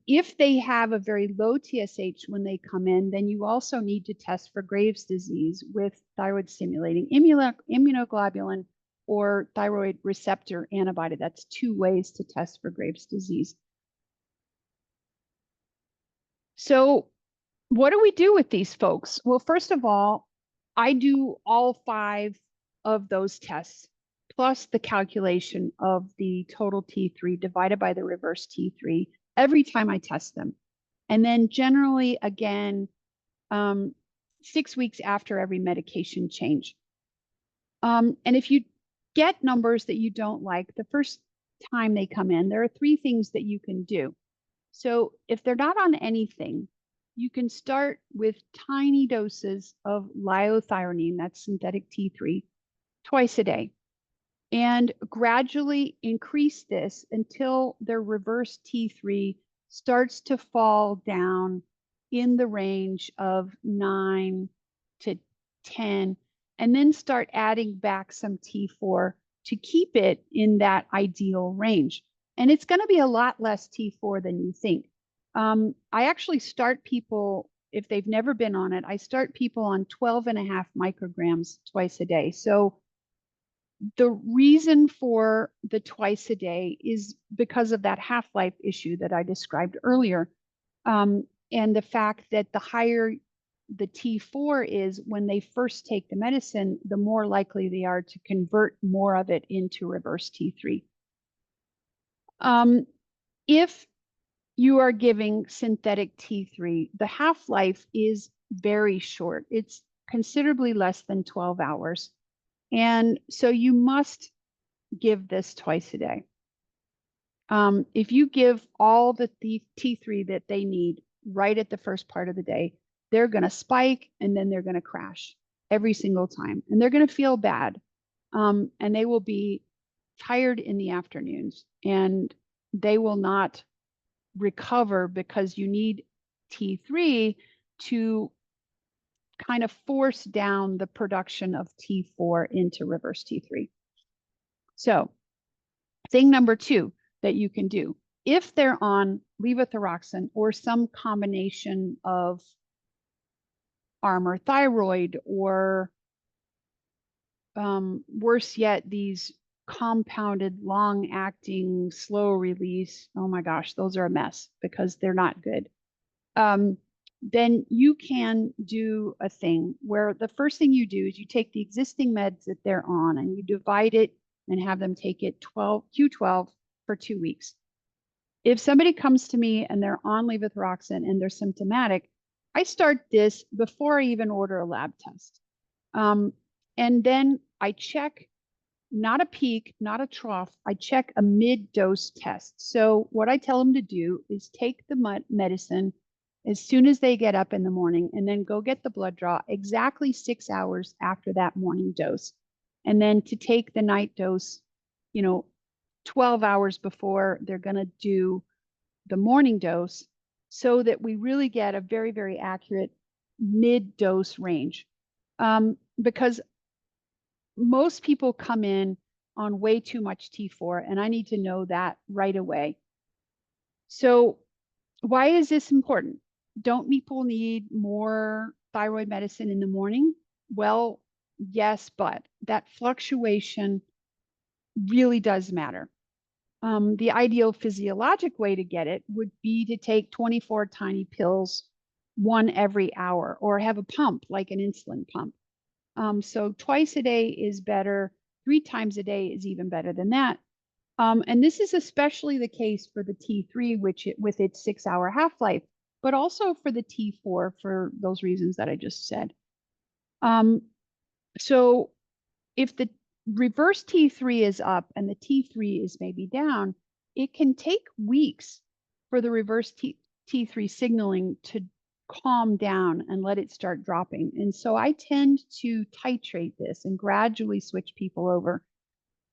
If they have a very low TSH when they come in, then you also need to test for Graves' disease with thyroid stimulating immunoglobulin or thyroid receptor antibody. That's 2 ways to test for Graves' disease. So what do we do with these folks? Well, first of all, I do all 5 of those tests, plus the calculation of the total T3 divided by the reverse T3 every time I test them. And then generally, again, 6 weeks after every medication change. And if you get numbers that you don't like, the first time they come in, there are 3 things that you can do. So if they're not on anything, you can start with tiny doses of liothyronine, that's synthetic T3, twice a day, and gradually increase this until their reverse T3 starts to fall down in the range of 9 to 10, and then start adding back some T4 to keep it in that ideal range. And it's going to be a lot less T4 than you think. I actually start people, if they've never been on it, I start people on 12.5 micrograms twice a day. So the reason for the twice a day is because of that half-life issue that I described earlier. And the fact that the higher the T4 is when they first take the medicine, the more likely they are to convert more of it into reverse T3. If you are giving synthetic T3, the half-life is very short. It's considerably less than 12 hours. And so you must give this twice a day. If you give all the T3 that they need right at the first part of the day, they're going to spike and then they're going to crash every single time. And they're going to feel bad. And they will be tired in the afternoons and they will not recover because you need T3 to kind of force down the production of T4 into reverse T3. So thing number 2 that you can do, if they're on levothyroxine or some combination of Armour thyroid or worse yet, these compounded long-acting slow release, oh my gosh, those are a mess because they're not good. Then you can do a thing where the first thing you do is you take the existing meds that they're on and you divide it and have them take it Q12 for 2 weeks. If somebody comes to me and they're on levothyroxine and they're symptomatic, I start this before I even order a lab test. And then I check, not a peak, not a trough. I check a mid-dose test. So what I tell them to do is take the medicine as soon as they get up in the morning and then go get the blood draw exactly 6 hours after that morning dose. And then to take the night dose, 12 hours before they're going to do the morning dose, so that we really get a very, very accurate mid-dose range. Because most people come in on way too much T4, and I need to know that right away. So why is this important? Don't people need more thyroid medicine in the morning? Well, yes, but that fluctuation really does matter. The ideal physiologic way to get it would be to take 24 tiny pills, one every hour, or have a pump like an insulin pump. So twice a day is better. 3 times a day is even better than that. And this is especially the case for the T3, with its 6-hour half-life, but also for the T4 for those reasons that I just said. So if the reverse T3 is up and the T3 is maybe down, it can take weeks for the reverse T3 signaling to calm down and let it start dropping. And so I tend to titrate this and gradually switch people over.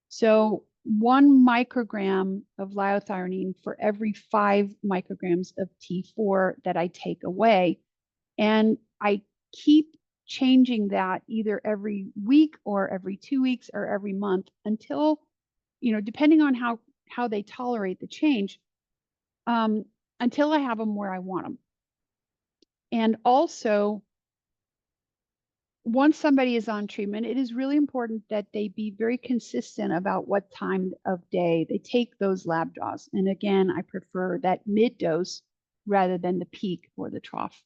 So 1 microgram of liothyronine for every 5 micrograms of T4 that I take away. And I keep changing that either every week or every 2 weeks or every month until, depending on how they tolerate the change, until I have them where I want them. And also, once somebody is on treatment, it is really important that they be very consistent about what time of day they take those lab draws. And again, I prefer that mid dose rather than the peak or the trough.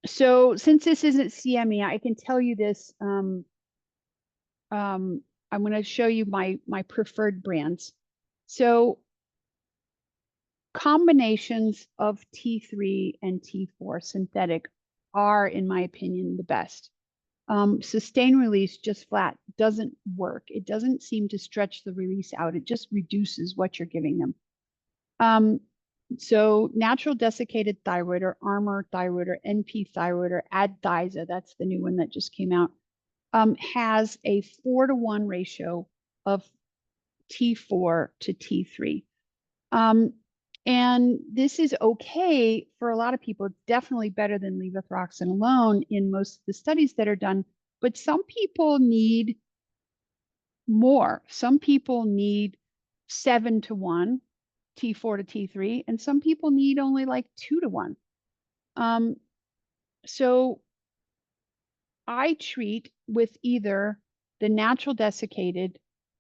So since this isn't CME, I can tell you this. I'm going to show you my preferred brands. So combinations of T3 and T4 synthetic are, in my opinion, the best. Sustained release just flat doesn't work. It doesn't seem to stretch the release out. It just reduces what you're giving them. So natural desiccated thyroid, or Armour thyroid, or NP thyroid, or Adthyza, that's the new one that just came out, has a 4-to-1 ratio of T4 to T3. And this is okay for a lot of people. It's definitely better than levothyroxine alone in most of the studies that are done. But some people need more. Some people need 7-to-1, T4 to T3, and some people need only like 2-to-1. So I treat with either the natural desiccated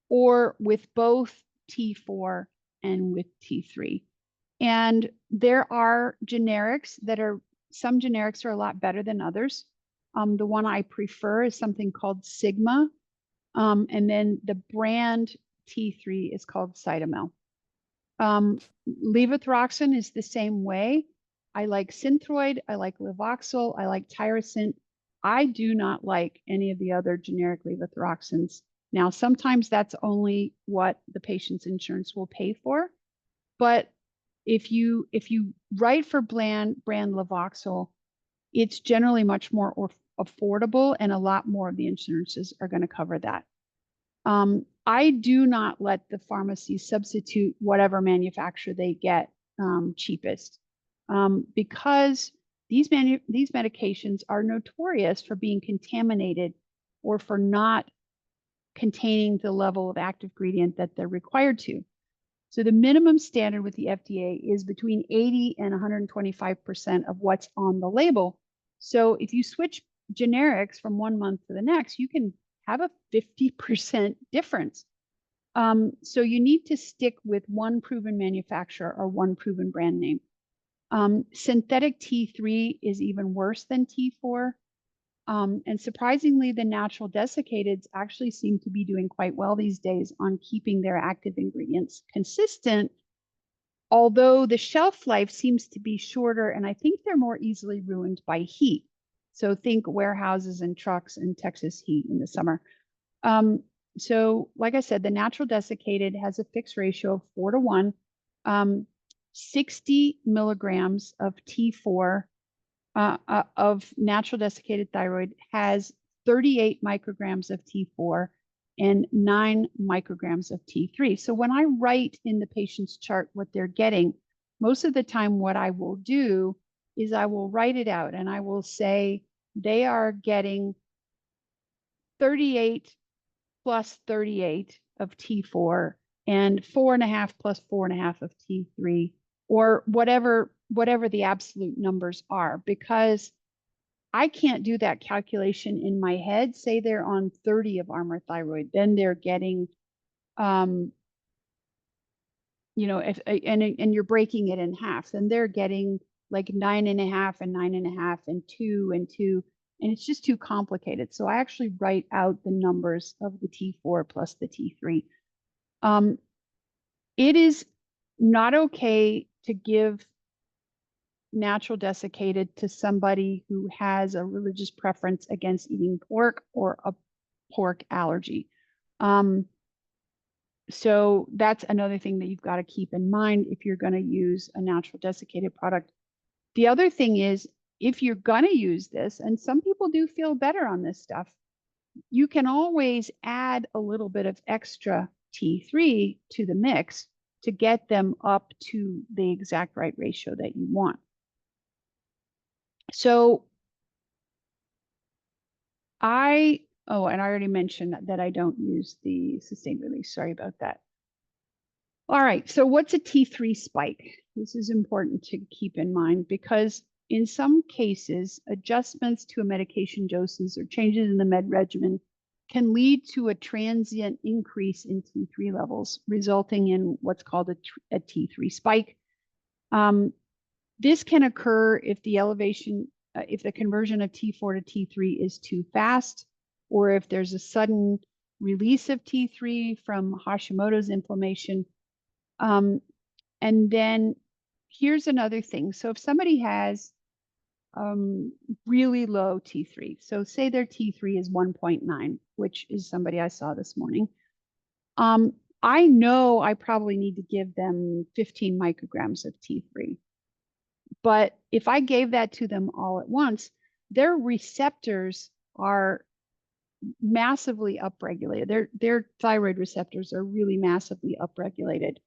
or with both T4 and with T3. And there are generics some generics are a lot better than others. The one I prefer is something called Sigma. And then the brand T3 is called Cytomel. Levothyroxine is the same way. I like Synthroid, I like Levoxyl, I like Tyrosint. I do not like any of the other generic levothyroxines. Now, sometimes that's only what the patient's insurance will pay for, but if you write for brand Levoxyl, it's generally much more affordable, and a lot more of the insurances are going to cover that. I do not let the pharmacy substitute whatever manufacturer they get cheapest, because these medications are notorious for being contaminated or for not containing the level of active ingredient that they're required to. So the minimum standard with the FDA is between 80 and 125% of what's on the label. So if you switch generics from 1 month to the next, you can have a 50% difference. So you need to stick with one proven manufacturer or one proven brand name. Synthetic T3 is even worse than T4. And surprisingly, the natural desiccateds actually seem to be doing quite well these days on keeping their active ingredients consistent, although the shelf life seems to be shorter, and I think they're more easily ruined by heat. So think warehouses and trucks and Texas heat in the summer. So like I said, the natural desiccated has a fixed ratio of 4-to-1. 60 milligrams of T4 of natural desiccated thyroid has 38 micrograms of T4 and 9 micrograms of T3. So when I write in the patient's chart what they're getting, most of the time what I will do is I will write it out and I will say they are getting 38 plus 38 of T4 and 4.5 plus 4.5 of T3, or whatever the absolute numbers are, because I can't do that calculation in my head. Say they're on 30 of Armour thyroid, then they're getting, and you're breaking it in half, then they're getting like 9.5 and 9.5 and 2 and 2. And it's just too complicated. So I actually write out the numbers of the T4 plus the T3. It is not okay to give natural desiccated to somebody who has a religious preference against eating pork or a pork allergy. So that's another thing that you've got to keep in mind if you're going to use a natural desiccated product. The other thing is, if you're going to use this, and some people do feel better on this stuff, you can always add a little bit of extra T3 to the mix to get them up to the exact right ratio that you want. So and I already mentioned that I don't use the sustained release. Sorry about that. All right, so what's a T3 spike? This is important to keep in mind because in some cases, adjustments to a medication doses or changes in the med regimen can lead to a transient increase in T3 levels, resulting in what's called a T3 spike. This can occur if the if the conversion of T4 to T3 is too fast, or if there's a sudden release of T3 from Hashimoto's inflammation. And then here's another thing. So if somebody has really low T3, so say their T3 is 1.9, which is somebody I saw this morning, I know I probably need to give them 15 micrograms of T3. But if I gave that to them all at once, their receptors are massively upregulated. Their thyroid receptors are really massively upregulated.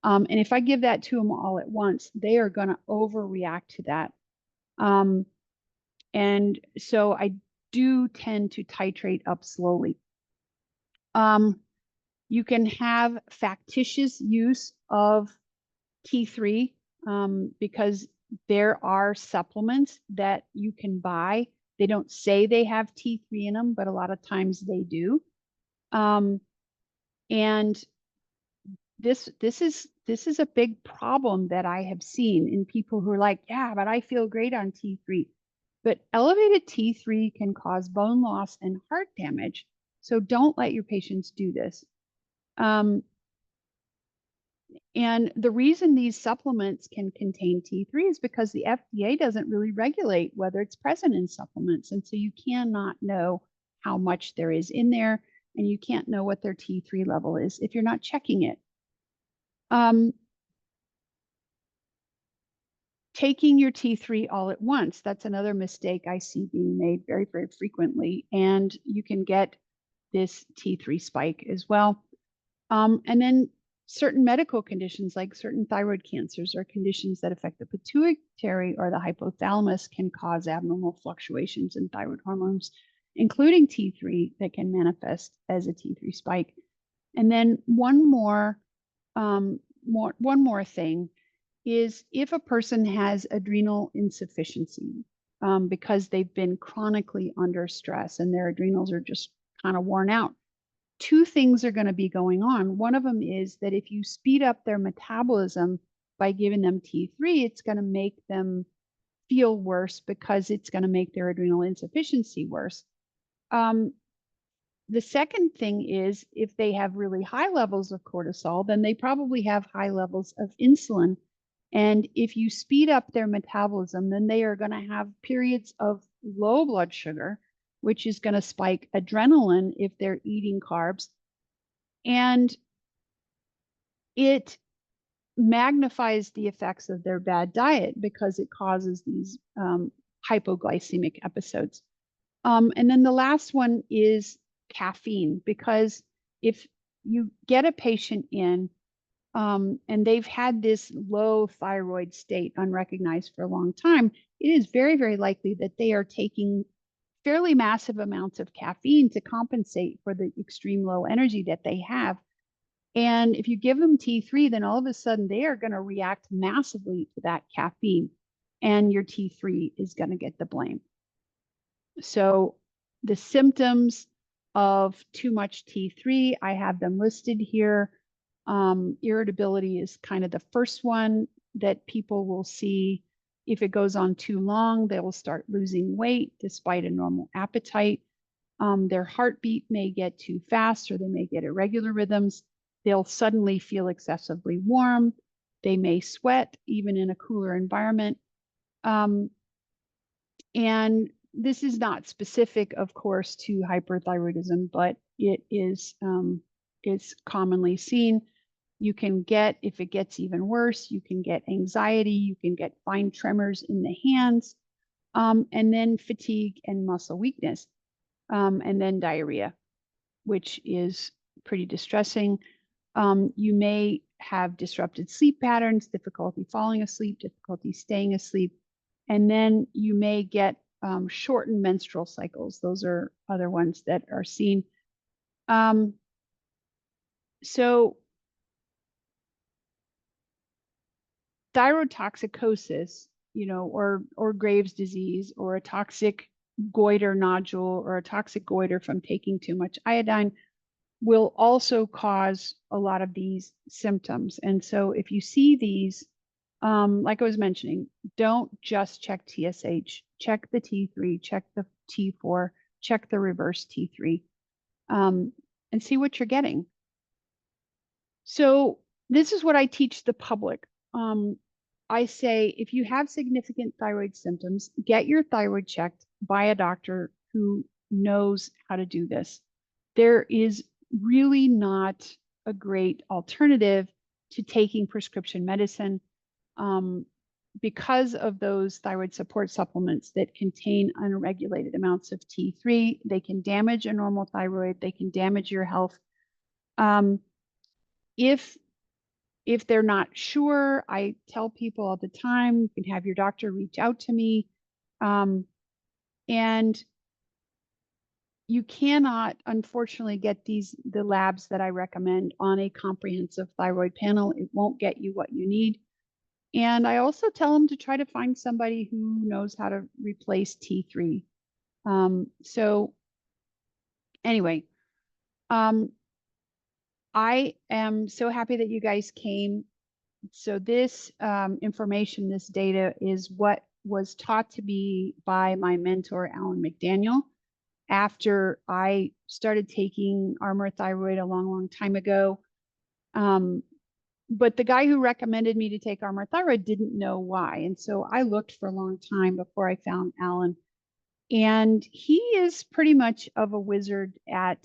And if I give that to them all at once, they are going to overreact to that. And so I do tend to titrate up slowly. You can have factitious use of T3 because there are supplements that you can buy. They don't say they have T3 in them, but a lot of times they do. And this is a big problem that I have seen in people who are like, yeah, but I feel great on T3. But elevated T3 can cause bone loss and heart damage. So don't let your patients do this. And the reason these supplements can contain T3 is because the FDA doesn't really regulate whether it's present in supplements. And so you cannot know how much there is in there, and you can't know what their T3 level is if you're not checking it. Taking your T3 all at once, that's another mistake I see being made very, very frequently. And you can get this T3 spike as well. And then certain medical conditions like certain thyroid cancers or conditions that affect the pituitary or the hypothalamus can cause abnormal fluctuations in thyroid hormones, including T3, that can manifest as a T3 spike. And then one more thing is if a person has adrenal insufficiency because they've been chronically under stress and their adrenals are just kind of worn out, two things are going to be going on. One of them is that if you speed up their metabolism by giving them T3, it's going to make them feel worse because it's going to make their adrenal insufficiency worse. The second thing is if they have really high levels of cortisol, then they probably have high levels of insulin. And if you speed up their metabolism, then they are going to have periods of low blood sugar, which is going to spike adrenaline if they're eating carbs. And it magnifies the effects of their bad diet because it causes these hypoglycemic episodes. And then the last one is caffeine, because if you get a patient in and they've had this low thyroid state unrecognized for a long time, it is very, very likely that they are taking fairly massive amounts of caffeine to compensate for the extreme low energy that they have. And if you give them T3, then all of a sudden they are going to react massively to that caffeine, and your T3 is going to get the blame. So the symptoms of too much T3, I have them listed here. Irritability is kind of the first one that people will see. If it goes on too long, they will start losing weight despite a normal appetite. Their heartbeat may get too fast, or they may get irregular rhythms. They'll suddenly feel excessively warm. They may sweat even in a cooler environment. And this is not specific, of course, to hyperthyroidism, but it is it's commonly seen. You can get, if it gets even worse, you can get anxiety, you can get fine tremors in the hands, and then fatigue and muscle weakness, and then diarrhea, which is pretty distressing. You may have disrupted sleep patterns, difficulty falling asleep, difficulty staying asleep, and then you may get shortened menstrual cycles. Those are other ones that are seen. So thyroid toxicosis, or Graves' disease, or a toxic goiter nodule, or a toxic goiter from taking too much iodine, will also cause a lot of these symptoms. And so if you see these, like I was mentioning, don't just check TSH, check the T3, check the T4, check the reverse T3, and see what you're getting. So this is what I teach the public. I say, if you have significant thyroid symptoms, get your thyroid checked by a doctor who knows how to do this. There is really not a great alternative to taking prescription medicine because of those thyroid support supplements that contain unregulated amounts of T3. They can damage a normal thyroid. They can damage your health. If they're not sure, I tell people all the time, you can have your doctor reach out to me. And you cannot, unfortunately, get the labs that I recommend on a comprehensive thyroid panel. It won't get you what you need. And I also tell them to try to find somebody who knows how to replace T3. So anyway, I am so happy that you guys came. So this information, this data is what was taught to me by my mentor, Alan McDaniel, after I started taking Armour Thyroid a long, long time ago. But the guy who recommended me to take Armour Thyroid didn't know why. And so I looked for a long time before I found Alan. And he is pretty much of a wizard at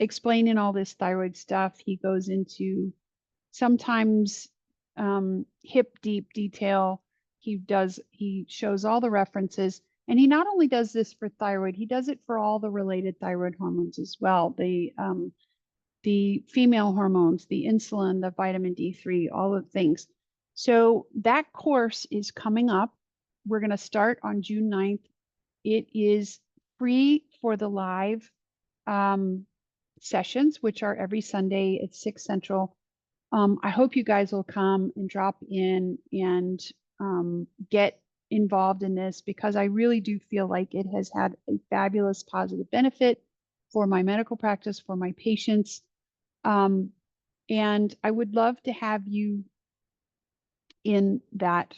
explaining all this thyroid stuff. He goes into sometimes hip deep detail. He shows all the references. And he not only does this for thyroid, he does it for all the related thyroid hormones as well. The female hormones, the insulin, the vitamin D3, all of the things. So that course is coming up. We're going to start on June 9th. It is free for the live sessions, which are every Sunday at 6 Central. I hope you guys will come and drop in and get involved in this, because I really do feel like it has had a fabulous positive benefit for my medical practice, for my patients. And I would love to have you in that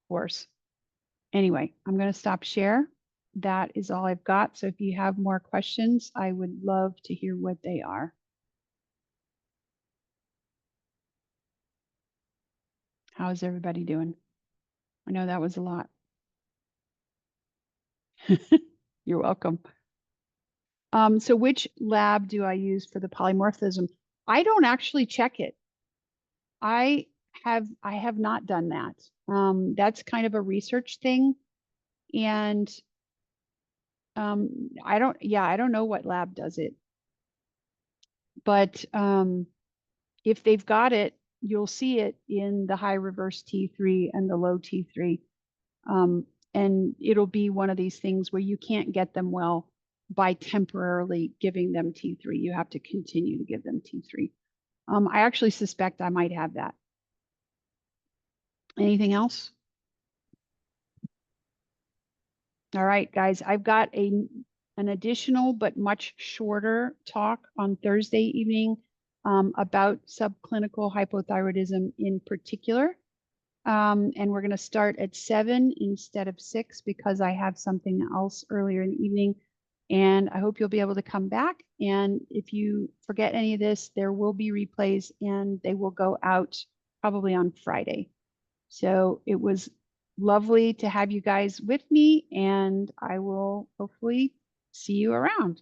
course. Anyway, I'm going to stop share. That is all I've got. So if you have more questions, I would love to hear what they are. How is everybody doing? I know that was a lot. You're welcome. So which lab do I use for the polymorphism? I don't actually check it. I have not done that. That's kind of a research thing. And I don't know what lab does it. But if they've got it, you'll see it in the high reverse T3 and the low T3. And it'll be one of these things where you can't get them well by temporarily giving them T3. You have to continue to give them T3. I actually suspect I might have that. Anything else? All right, guys, I've got an additional but much shorter talk on Thursday evening about subclinical hypothyroidism in particular. And we're going to start at 7 instead of 6 because I have something else earlier in the evening. And I hope you'll be able to come back. And if you forget any of this, there will be replays and they will go out probably on Friday. So it was lovely to have you guys with me, and I will hopefully see you around.